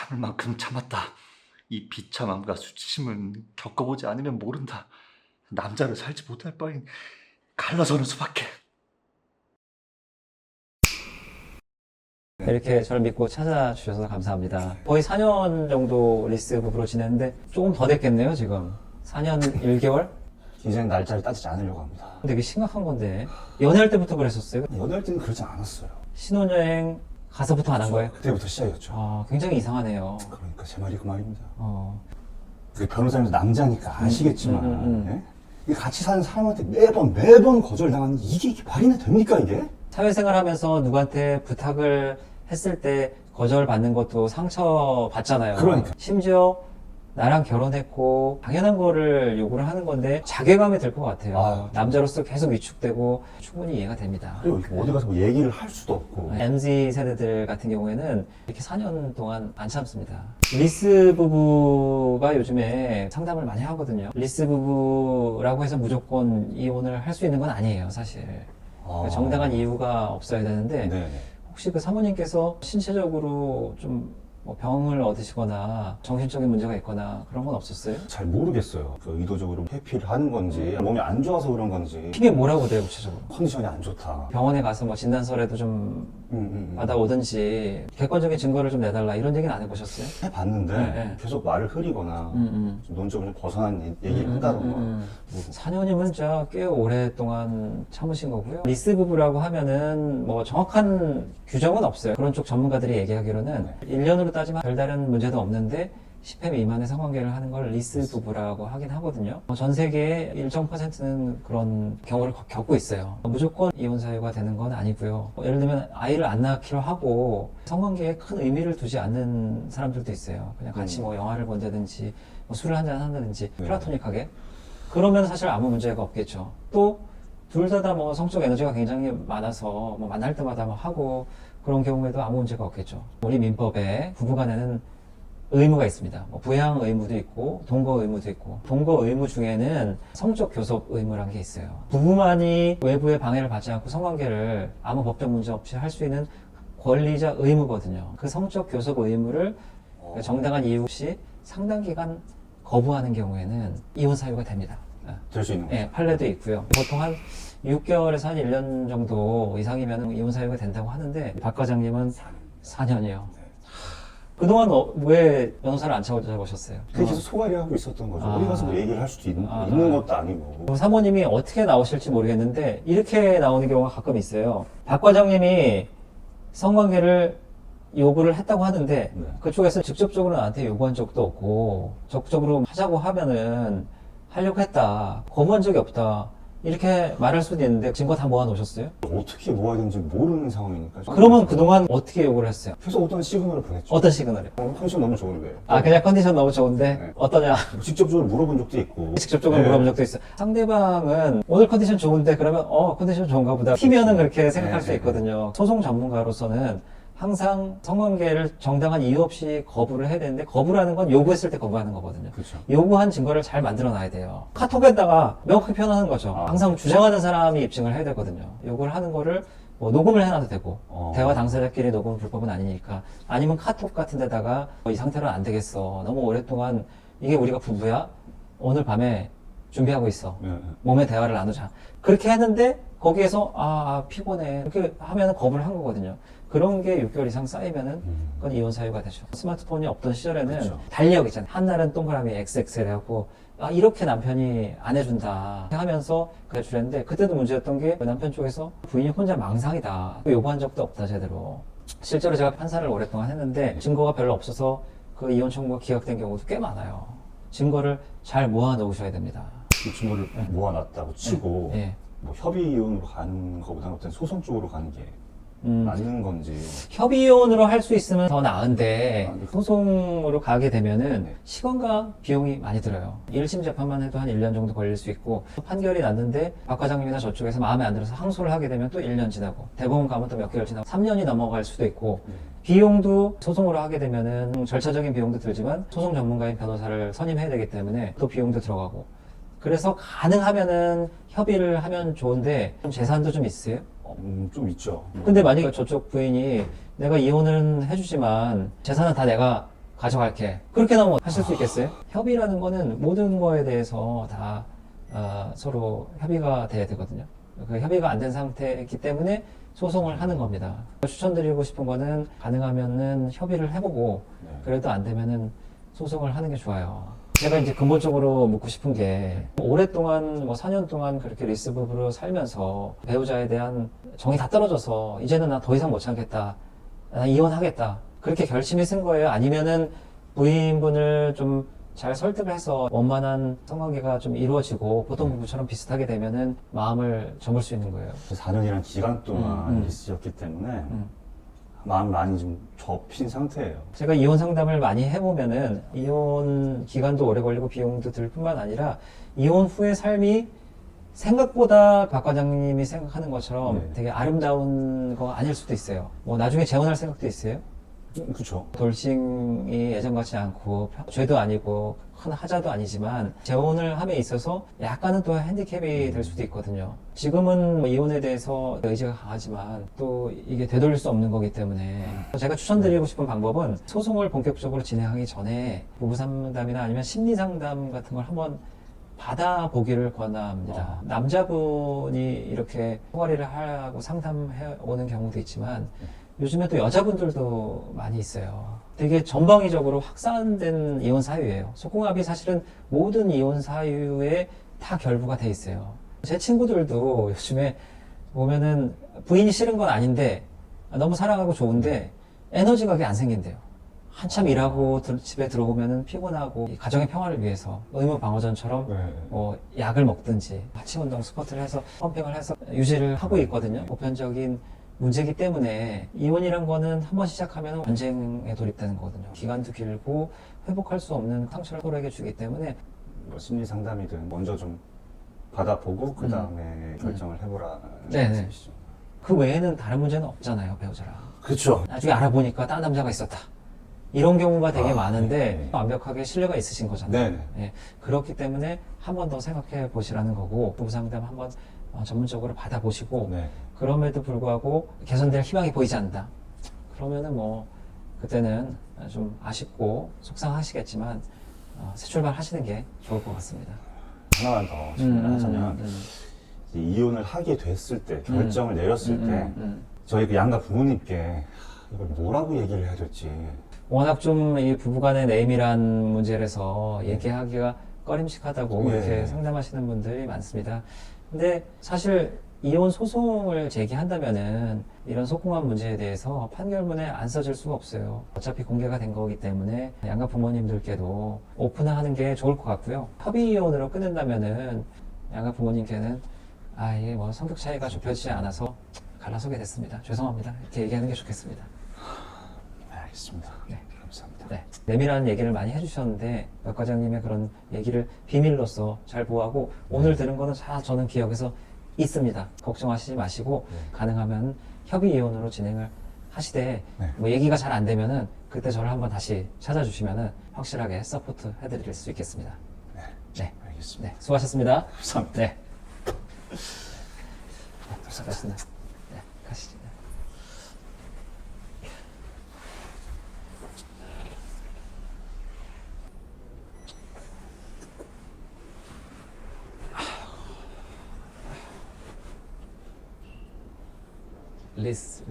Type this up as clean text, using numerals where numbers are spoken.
참을 만큼 참았다. 이 비참함과 수치심은 겪어보지 않으면 모른다. 남자로 살지 못할 바엔 갈라서는 수밖에. 이렇게 저를 믿고 찾아주셔서 감사합니다. 거의 4년 정도 리스 부부로 지냈는데 조금 더 됐겠네요, 지금. 4년 1개월? 이제는 날짜를 따지지 않으려고 합니다. 되게 심각한 건데. 연애할 때부터 그랬었어요? 연애할 때는 그러지 않았어요. 신혼여행 가서부터 안 한 거예요? 그때부터 시작이었죠. 아, 굉장히 이상하네요. 그러니까 제 말이 그 말입니다. 어. 그 변호사님도 남자니까 아시겠지만 음. 예? 이 같이 사는 사람한테 매번 거절당하는 이게 말이나 됩니까 이게? 사회생활 하면서 누구한테 부탁을 했을 때 거절받는 것도 상처 받잖아요. 그러니까. 심지어 나랑 결혼했고 당연한 거를 요구를 하는 건데 자괴감이 들 것 같아요. 아, 남자로서 계속 위축되고 충분히 이해가 됩니다. 그리고 어디 가서 뭐 얘기를 할 수도 없고. MZ 세대들 같은 경우에는 이렇게 4년 동안 안 참습니다. 리스 부부가 요즘에 상담을 많이 하거든요. 리스 부부라고 해서 무조건 이혼을 할 수 있는 건 아니에요, 사실. 정당한 이유가 없어야 되는데 네. 혹시 그 사모님께서 신체적으로 좀 뭐 병을 얻으시거나 정신적인 문제가 있거나 그런 건 없었어요? 잘 모르겠어요. 그 의도적으로 회피를 하는 건지 몸이 안 좋아서 그런 건지 이게 뭐라고 돼요, 구체적으로? 컨디션이 안 좋다. 병원에 가서 뭐 진단서라도 좀 받아오든지 객관적인 증거를 좀 내달라 이런 얘기는 안 해보셨어요? 해봤는데 네. 계속 말을 흐리거나 좀 논적으로 좀 벗어난 얘기를 한다던가. 4년이면 진짜 꽤 오랫동안 참으신 거고요. 리스 부부라고 하면은 뭐 정확한 규정은 없어요. 그런 쪽 전문가들이 얘기하기로는 1년으로 따지면 별다른 문제도 없는데 10회 미만의 성관계를 하는 걸 리스 부부라고 하긴 하거든요. 전 세계의 일정 %는 그런 경우를 겪고 있어요. 무조건 이혼 사유가 되는 건 아니고요. 예를 들면 아이를 안 낳기로 하고 성관계에 큰 의미를 두지 않는 사람들도 있어요. 그냥 같이 뭐 영화를 본다든지 뭐 술을 한잔 한다든지 플라토닉하게. 그러면 사실 아무 문제가 없겠죠. 또 둘 다 뭐 성적 에너지가 굉장히 많아서 뭐 만날 때마다 뭐 하고 그런 경우에도 아무 문제가 없겠죠. 우리 민법에 부부간에는 의무가 있습니다. 뭐 부양 의무도 있고 동거 의무도 있고 동거 의무 중에는 성적 교섭 의무라는 게 있어요. 부부만이 외부의 방해를 받지 않고 성관계를 아무 법적 문제 없이 할 수 있는 권리자 의무거든요. 그 성적 교섭 의무를 정당한 이유 없이 상당 기간 거부하는 경우에는 이혼 사유가 됩니다. 될 수 있는 거죠. 네, 판례도 있고요. 보통 한 6개월에서 한 1년 정도 이상이면 이혼 사유가 된다고 하는데 박 과장님은 4년이요. 그동안 왜 변호사를 안 찾아보셨어요? 그게 계속 소갈이 하고 있었던 거죠. 아. 어디 가서 뭐 얘기를 할 수도 있는 것도 아니고. 사모님이 어떻게 나오실지 모르겠는데 이렇게 나오는 경우가 가끔 있어요. 박 과장님이 성관계를 요구를 했다고 하는데 네. 그쪽에서 직접적으로 나한테 요구한 적도 없고 적극적으로 하자고 하면은 하려고 했다. 거부한 적이 없다. 이렇게 말할 수도 있는데 증거 다 모아 놓으셨어요? 어떻게 모아야 되는지 모르는 상황이니까. 그러면 그동안 어떻게 요구를 했어요? 계속 어떤 시그널을 보냈죠. 어떤 시그널이요? 컨디션 너무 좋은데. 그냥 컨디션 너무 좋은데 네. 어떠냐? 직접적으로 물어본 적도 있고. 직접적으로 네. 물어본 적도 있어요. 상대방은 오늘 컨디션 좋은데 그러면 컨디션 좋은가 보다. 티면은 그렇게 생각할 네, 수 있거든요. 소송 전문가로서는 항상 성관계를 정당한 이유 없이 거부를 해야 되는데 거부라는 건 요구했을 때 거부하는 거거든요. 그렇죠. 요구한 증거를 잘 만들어 놔야 돼요. 카톡에다가 명확하게 표현하는 거죠. 항상 주장하는 사람이 입증을 해야 되거든요. 요구를 하는 거를 뭐 녹음을 해놔도 되고 대화 당사자끼리 녹음 불법은 아니니까 아니면 카톡 같은 데다가 이 상태로는 안 되겠어. 너무 오랫동안 이게 우리가 부부야? 오늘 밤에 준비하고 있어. 네. 몸의 대화를 나누자. 그렇게 했는데 거기에서 피곤해. 이렇게 하면 거부를 한 거거든요. 그런 게 6개월 이상 쌓이면은 그건 이혼 사유가 되죠. 스마트폰이 없던 시절에는 그렇죠. 달력 있잖아요. 한날은 동그라미 XXL 해갖고 이렇게 남편이 안 해준다 하면서 그랬는데 그때도 문제였던 게 남편 쪽에서 부인이 혼자 망상이다. 요구한 적도 없다 제대로. 실제로 제가 판사를 오랫동안 했는데 증거가 별로 없어서 그 이혼 청구가 기각된 경우도 꽤 많아요. 증거를 잘 모아 놓으셔야 됩니다. 이 증거를 모아놨다고 치고 예. 뭐 협의 이혼으로 가는 것보다는 어떤 소송 쪽으로 가는 게 맞는 건지. 협의혼으로 할 수 있으면 더 나은데 네. 소송으로 가게 되면은 네. 시간과 비용이 많이 들어요. 1심 재판만 해도 한 1년 정도 걸릴 수 있고 판결이 났는데 박 과장님이나 저쪽에서 마음에 안 들어서 항소를 하게 되면 또 1년 지나고 대법원 가면 또 몇 개월 지나고 3년이 넘어갈 수도 있고 비용도 소송으로 하게 되면은 절차적인 비용도 들지만 소송 전문가인 변호사를 선임해야 되기 때문에 또 비용도 들어가고 그래서 가능하면은 협의를 하면 좋은데 좀 재산도 좀 있어요? 좀 있죠. 근데 만약에 저쪽 부인이 내가 이혼은 해주지만 재산은 다 내가 가져갈게. 그렇게 나오면 하실 수 있겠어요? 협의라는 거는 모든 거에 대해서 다 서로 협의가 돼야 되거든요. 그 협의가 안 된 상태이기 때문에 소송을 하는 겁니다. 추천드리고 싶은 거는 가능하면은 협의를 해보고 네. 그래도 안 되면은 소송을 하는 게 좋아요. 제가 이제 근본적으로 묻고 싶은 게 오랫동안 뭐 4년 동안 그렇게 리스 부부로 살면서 배우자에 대한 정이 다 떨어져서 이제는 나 더 이상 못 참겠다. 나 이혼하겠다. 그렇게 결심이 쓴 거예요? 아니면은 부인분을 좀 잘 설득을 해서 원만한 성관계가 좀 이루어지고 보통 부부처럼 비슷하게 되면은 마음을 접을 수 있는 거예요? 4년이란 기간 동안 음. 리스였기 때문에 마음이 많이 좀 접힌 상태예요. 제가 이혼 상담을 많이 해보면은 이혼 기간도 오래 걸리고 비용도 들 뿐만 아니라 이혼 후의 삶이 생각보다 박 과장님이 생각하는 것처럼 네. 되게 아름다운 거 아닐 수도 있어요. 뭐 나중에 재혼할 생각도 있어요? 그렇죠. 돌싱이 예전 같지 않고 죄도 아니고 큰 하자도 아니지만 재혼을 함에 있어서 약간은 또 핸디캡이 될 수도 있거든요. 지금은 뭐 이혼에 대해서 의지가 강하지만 또 이게 되돌릴 수 없는 거기 때문에 제가 추천드리고 싶은 방법은 소송을 본격적으로 진행하기 전에 부부 상담이나 아니면 심리 상담 같은 걸 한번 받아보기를 권합니다. 남자분이 이렇게 통화를 하고 상담해 오는 경우도 있지만 요즘에 또 여자분들도 많이 있어요. 되게 전방위적으로 확산된 이혼 사유예요. 속궁합이 사실은 모든 이혼 사유에 다 결부가 돼 있어요. 제 친구들도 요즘에 보면은 부인이 싫은 건 아닌데 너무 사랑하고 좋은데 에너지가 그게 안 생긴대요. 한참 일하고 집에 들어오면은 피곤하고 이 가정의 평화를 위해서 의무방어전처럼 네. 뭐 약을 먹든지 하체 운동 스쿼트를 해서 펌핑을 해서 유지를 하고 있거든요. 보편적인 문제이기 때문에 이혼이란 거는 한 번 시작하면 전쟁에 돌입되는 거거든요. 기간도 길고 회복할 수 없는 상처를 서로에게 주기 때문에 뭐 심리 상담이든 먼저 좀 받아보고 그 다음에 결정을 해보라는 네네. 말씀이시죠. 그 외에는 다른 문제는 없잖아요, 배우자랑. 그렇죠. 나중에 알아보니까 다른 남자가 있었다. 이런 경우가 되게 많은데 네. 완벽하게 신뢰가 있으신 거잖아요. 네네. 예, 그렇기 때문에 한 번 더 생각해 보시라는 거고 부부 상담 한번 전문적으로 받아보시고 네. 그럼에도 불구하고 개선될 희망이 보이지 않는다. 그러면은 뭐 그때는 좀 아쉽고 속상하시겠지만 새 출발하시는 게 좋을 것 같습니다. 하나만 더 질문을 하자면 이제 이혼을 하게 됐을 때 결정을 내렸을 때 저희 그 양가 부모님께 이걸 뭐라고 얘기를 해야 될지 워낙 좀 이 부부간의 내밀한 문제라서 얘기하기가 꺼림칙하다고 예. 이렇게 상담하시는 분들이 많습니다. 근데 사실 이혼 소송을 제기한다면은 이런 속궁합 문제에 대해서 판결문에 안 써질 수가 없어요. 어차피 공개가 된 거기 때문에 양가 부모님들께도 오픈하는 게 좋을 것 같고요. 협의 이혼으로 끝낸다면은 양가 부모님께는 이게 뭐 성격 차이가 좁혀지지 않아서 갈라서게 됐습니다. 죄송합니다. 이렇게 얘기하는 게 좋겠습니다. 알겠습니다. 네. 감사합니다. 네. 내밀한 얘기를 많이 해주셨는데 박 과장님의 그런 얘기를 비밀로서 잘 보호하고 오늘 들은 거는 다 저는 기억에서 있습니다. 걱정하시지 마시고 가능하면 협의 이혼으로 진행을 하시되 네. 뭐 얘기가 잘 안 되면은 그때 저를 한번 다시 찾아주시면은 확실하게 서포트 해드릴 수 있겠습니다. 네. 알겠습니다. 네. 수고하셨습니다. 감사합니다. 네. 수고하셨습니다. 네. 가시죠. 리스.